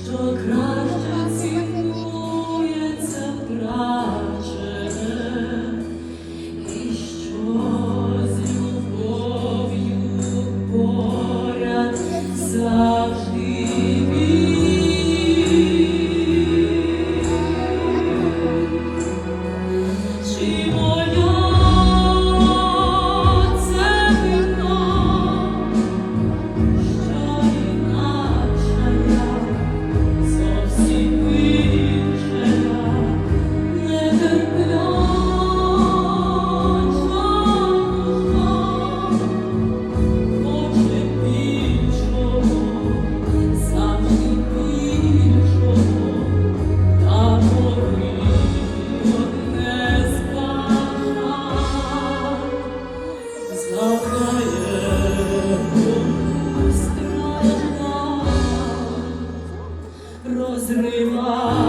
що краще цінується втрачене, і що з любов'ю поряд завжди він. Чи моя це вина, що інакша я, зовсім інша я, нетерпляча душа, хоче більшого, завжди більшого, та порівняно не збагать. Завдає страждань, розриває